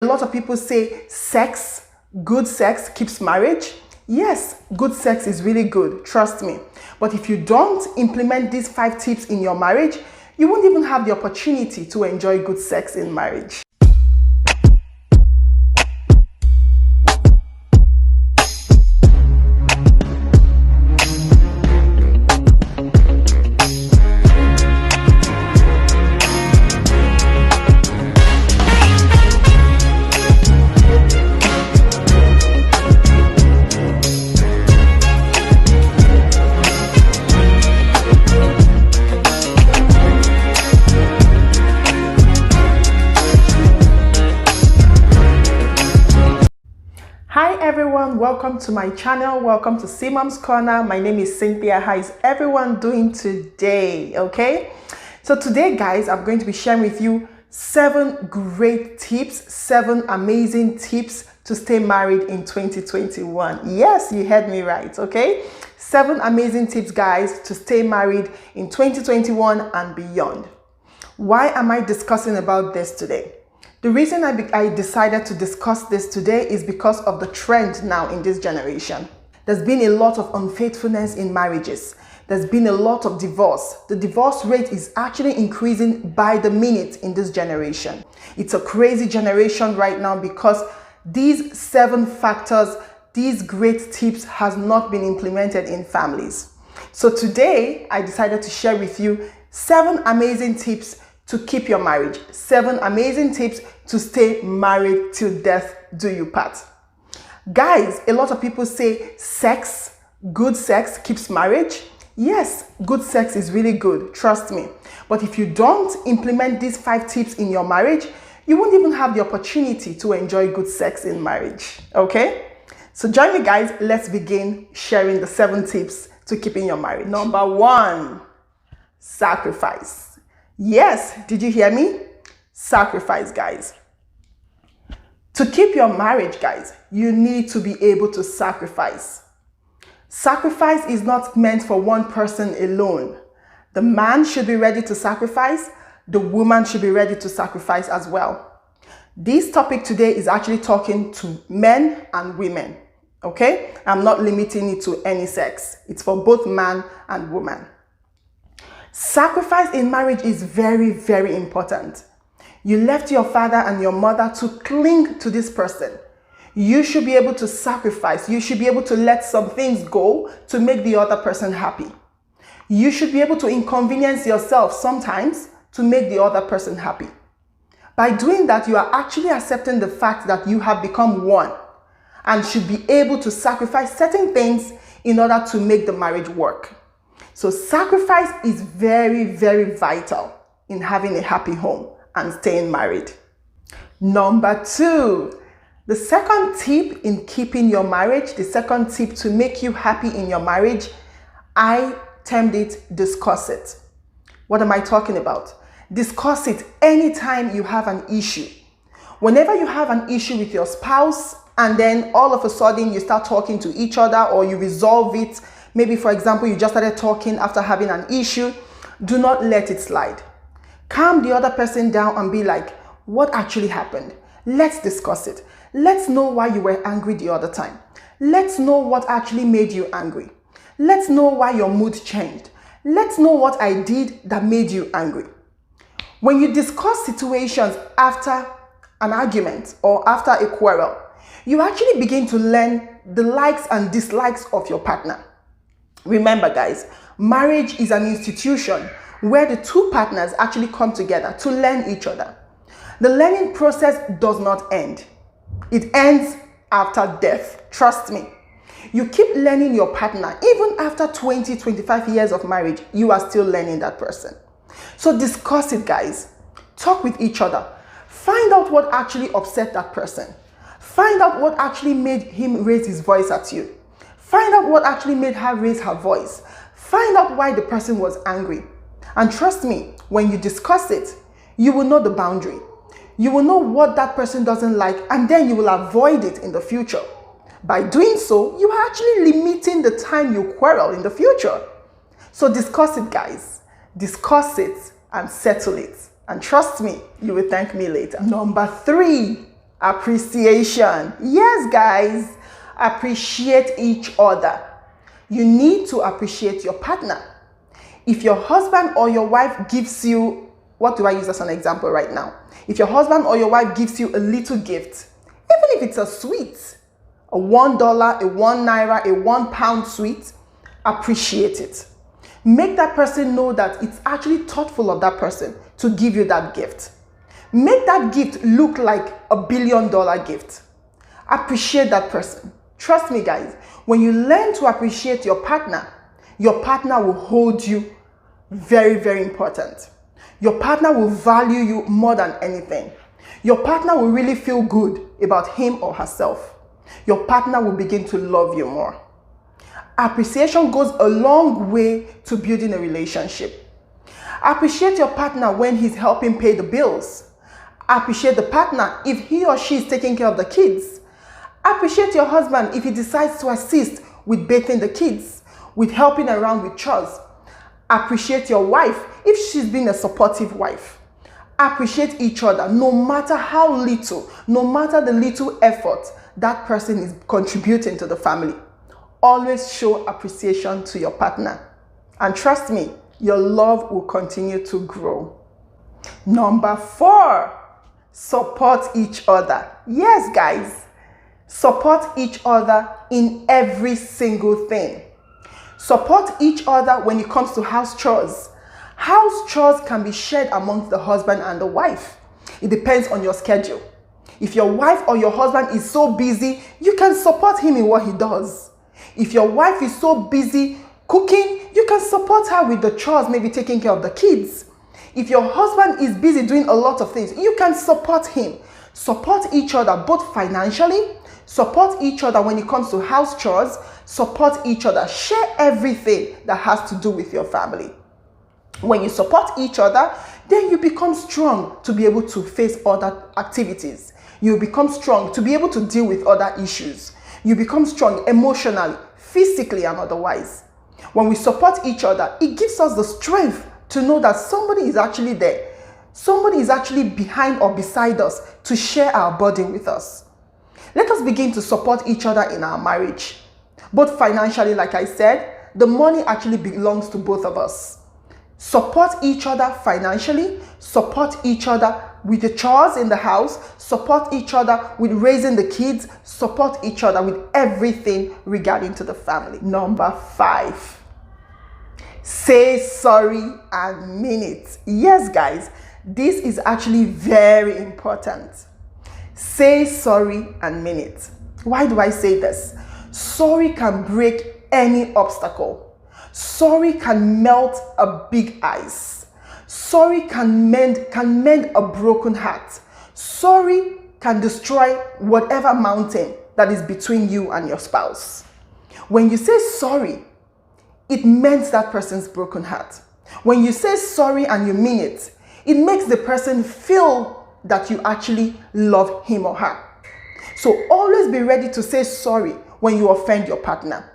lot of people say good sex keeps marriage. Yes, good sex is really good, trust me. But if you don't implement these 5 tips in your marriage, you won't even have the opportunity to enjoy good sex in marriage. Hi everyone, welcome to my channel. Welcome to C-Mom's Corner. My name is Cynthia. How is everyone doing today? Okay, so today guys, I'm going to be sharing with you 7 great tips, 7 amazing tips to stay married in 2021. Yes, you heard me right. Okay, 7 amazing tips guys to stay married in 2021 and beyond. Why am I discussing about this today? The reason I decided to discuss this today is because of the trend now in this generation. There's been a lot of unfaithfulness in marriages. There's been a lot of divorce. The divorce rate is actually increasing by the minute in this generation. It's a crazy generation right now because these 7 factors, these great tips has not been implemented in families. So today I decided to share with you 7 amazing tips to keep your marriage. 7 amazing tips to stay married till death do you part. Guys, a lot of people say good sex keeps marriage. Yes, good sex is really good, trust me. But if you don't implement these 5 tips in your marriage, you won't even have the opportunity to enjoy good sex in marriage, okay? So join me guys, let's begin sharing the 7 tips to keeping your marriage. Number 1, sacrifice. Yes, did you hear me? Sacrifice, guys. To keep your marriage, guys, you need to be able to sacrifice. Sacrifice is not meant for one person alone. The man should be ready to sacrifice. The woman should be ready to sacrifice as well. This topic today is actually talking to men and women, okay? I'm not limiting it to any sex. It's for both man and woman. Sacrifice in marriage is very, very important. You left your father and your mother to cling to this person. You should be able to sacrifice. You should be able to let some things go to make the other person happy. You should be able to inconvenience yourself sometimes to make the other person happy. By doing that, you are actually accepting the fact that you have become one and should be able to sacrifice certain things in order to make the marriage work. So sacrifice is very, very vital in having a happy home and staying married. Number 2, the second tip in keeping your marriage, the second tip to make you happy in your marriage, I termed it discuss it. What am I talking about? Discuss it anytime you have an issue. Whenever you have an issue with your spouse and then all of a sudden you start talking to each other or you resolve it, maybe, for example, you just started talking after having an issue, do not let it slide. Calm the other person down and be like, what actually happened? Let's discuss it. Let's know why you were angry the other time. Let's know what actually made you angry. Let's know why your mood changed. Let's know what I did that made you angry. When you discuss situations after an argument or after a quarrel, you actually begin to learn the likes and dislikes of your partner. Remember guys, marriage is an institution where the 2 partners actually come together to learn each other. The learning process does not end. It ends after death. Trust me. You keep learning your partner. Even after 20, 25 years of marriage, you are still learning that person. So discuss it guys. Talk with each other. Find out what actually upset that person. Find out what actually made him raise his voice at you. Find out what actually made her raise her voice. Find out why the person was angry. And trust me, when you discuss it, you will know the boundary. You will know what that person doesn't like, and then you will avoid it in the future. By doing so, you are actually limiting the time you quarrel in the future. So discuss it, guys. Discuss it and settle it. And trust me, you will thank me later. Number 3, Appreciation. Yes, guys, appreciate each other. You need to appreciate your partner. If your husband or your wife gives you, what do I use as an example right now? If your husband or your wife gives you a little gift, even if it's a sweet, a $1, a £1, a £1 sweet, appreciate it. Make that person know that it's actually thoughtful of that person to give you that gift. Make that gift look like a $1 billion gift. Appreciate that person. Trust me, guys, when you learn to appreciate your partner will hold you very, very important. Your partner will value you more than anything. Your partner will really feel good about him or herself. Your partner will begin to love you more. Appreciation goes a long way to building a relationship. Appreciate your partner when he's helping pay the bills. Appreciate the partner if he or she is taking care of the kids. Appreciate your husband if he decides to assist with bathing the kids, with helping around with chores. Appreciate your wife if she's been a supportive wife. Appreciate each other no matter how little, no matter the little effort that person is contributing to the family. Always show appreciation to your partner. And trust me, your love will continue to grow. Number 4, support each other. Yes, guys, support each other in every single thing. Support each other when it comes to house chores. House chores can be shared amongst the husband and the wife. It depends on your schedule. If your wife or your husband is so busy, you can support him in what he does. If your wife is so busy cooking, you can support her with the chores, maybe taking care of the kids. If your husband is busy doing a lot of things, you can support him. Support each other both financially, support each other when it comes to house chores, support each other. Share everything that has to do with your family. When you support each other, then you become strong to be able to face other activities. You become strong to be able to deal with other issues. You become strong emotionally, physically, and otherwise. When we support each other, it gives us the strength to know that somebody is actually there. Somebody is actually behind or beside us to share our burden with us. Let us begin to support each other in our marriage. Both financially, like I said, the money actually belongs to both of us. Support each other financially, support each other with the chores in the house, support each other with raising the kids, support each other with everything regarding to the family. Number 5, say sorry and mean it. Yes, guys, this is actually very important. Say sorry and mean it. Why do I say this? Sorry can break any obstacle. Sorry can melt a big ice. Sorry can mend a broken heart. Sorry can destroy whatever mountain that is between you and your spouse. When you say sorry, it mends that person's broken heart. When you say sorry and you mean it, it makes the person feel that you actually love him or her. So always be ready to say sorry when you offend your partner.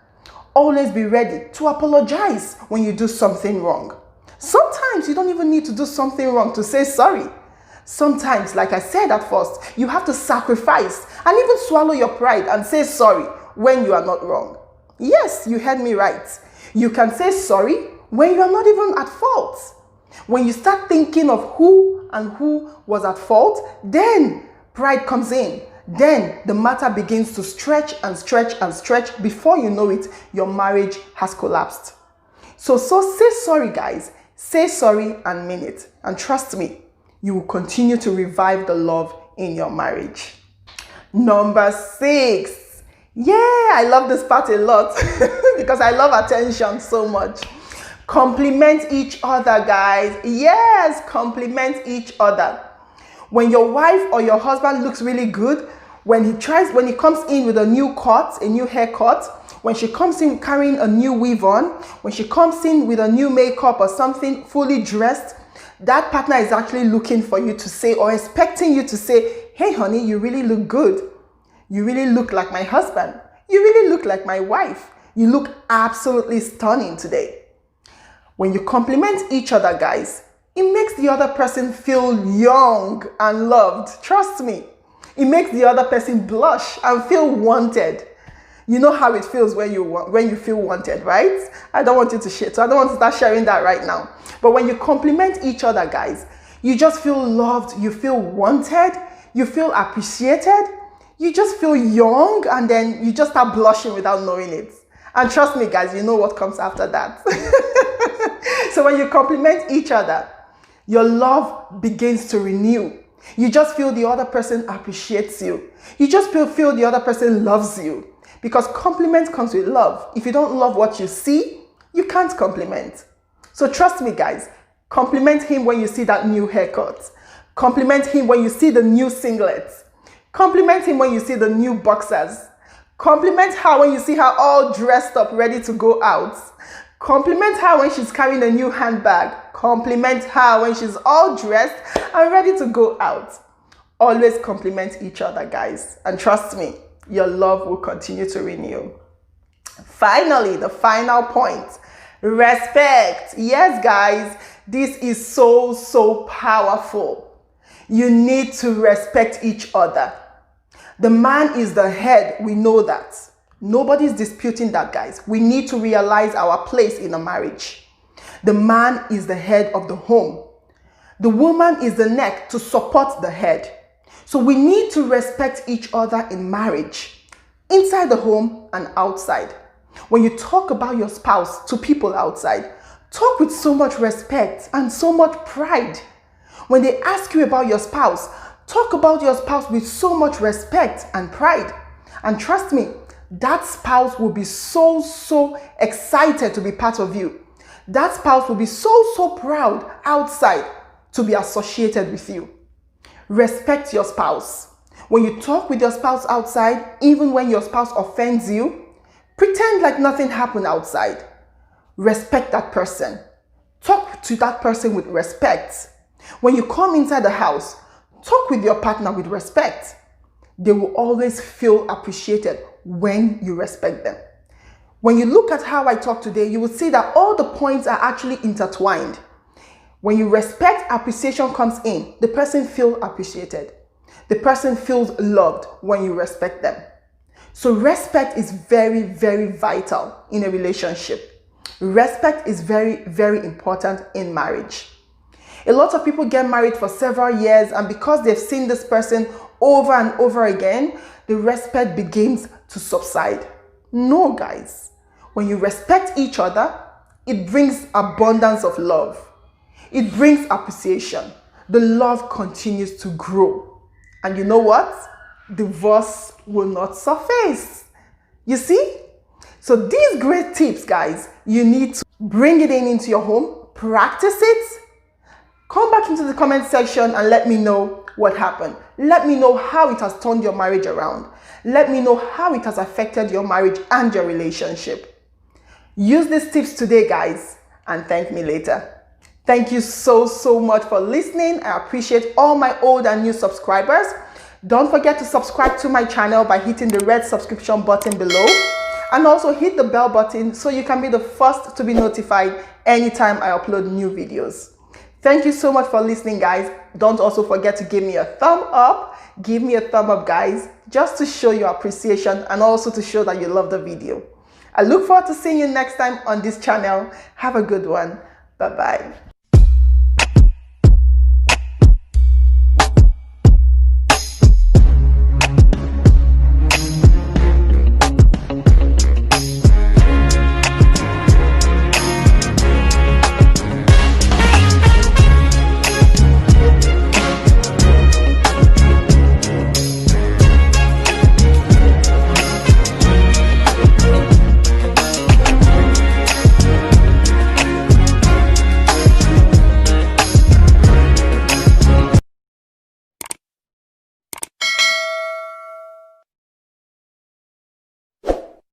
Always be ready to apologize when you do something wrong. Sometimes you don't even need to do something wrong to say sorry. Sometimes, like I said at first, you have to sacrifice and even swallow your pride and say sorry when you are not wrong. Yes, you heard me right. You can say sorry when you are not even at fault. When you start thinking of who was at fault, then pride comes in. Then the matter begins to stretch and stretch and stretch. Before you know it, your marriage has collapsed. So say sorry, guys. Say sorry and mean it. And trust me, you will continue to revive the love in your marriage. Number 6. Yeah, I love this part a lot because I love attention so much. Compliment each other, guys. Yes, compliment each other. When your wife or your husband looks really good, when he comes in with a new cut, a new haircut, when she comes in carrying a new weave on, when she comes in with a new makeup or something, fully dressed, that partner is actually looking for you to say or expecting you to say, hey honey, you really look good. You really look like my husband. You really look like my wife. You look absolutely stunning today. When you compliment each other, guys, it makes the other person feel young and loved. Trust me. It makes the other person blush and feel wanted. You know how it feels when you feel wanted, right? I don't want you to share, so I don't want to start sharing that right now. But when you compliment each other, guys, you just feel loved, you feel wanted, you feel appreciated, you just feel young, and then you just start blushing without knowing it. And trust me, guys, you know what comes after that. So when you compliment each other, your love begins to renew. You just feel the other person appreciates you. You just feel the other person loves you. Because compliment comes with love. If you don't love what you see, you can't compliment. So trust me, guys, compliment him when you see that new haircut. Compliment him when you see the new singlets. Compliment him when you see the new boxers. Compliment her when you see her all dressed up, ready to go out. Compliment her when she's carrying a new handbag. Compliment her when she's all dressed and ready to go out. Always compliment each other, guys. And trust me, your love will continue to renew. Finally, the final point, respect. Yes, guys, this is so powerful. You need to respect each other. The man is the head, we know that. Nobody's disputing that, guys. We need to realize our place in a marriage. The man is the head of the home. The woman is the neck to support the head. So we need to respect each other in marriage, inside the home and outside. When you talk about your spouse to people outside, talk with so much respect and so much pride. When they ask you about your spouse, talk about your spouse with so much respect and pride. And trust me, that spouse will be so excited to be part of you. That spouse will be so proud outside to be associated with you. Respect your spouse. When you talk with your spouse outside, even when your spouse offends you, pretend like nothing happened outside. Respect that person. Talk to that person with respect. When you come inside the house, talk with your partner with respect. They will always feel appreciated when you respect them. When you look at how I talk today, you will see that all the points are actually intertwined. When you respect, appreciation comes in. The person feels appreciated. The person feels loved when you respect them. So respect is very vital in a relationship. Respect is very important in marriage. A lot of people get married for several years, and because they've seen this person over and over again, the respect begins to subside. No, guys. When you respect each other, it brings abundance of love. It brings appreciation. The love continues to grow. And you know what? Divorce will not surface. You see? So these great tips, guys, you need to bring it into your home, practice it. Come back into the comment section and let me know what happened. Let me know how it has turned your marriage around. Let me know how it has affected your marriage and your relationship. Use these tips today, guys, and thank me later. Thank you so much for listening. I appreciate all my old and new subscribers. Don't forget to subscribe to my channel by hitting the red subscription button below, and also hit the bell button so you can be the first to be notified anytime I upload new videos. Thank you so much for listening, guys. Don't also forget to give me a thumb up. Give me a thumb up, guys, just to show your appreciation and also to show that you love the video. I look forward to seeing you next time on this channel. Have a good one. Bye-bye.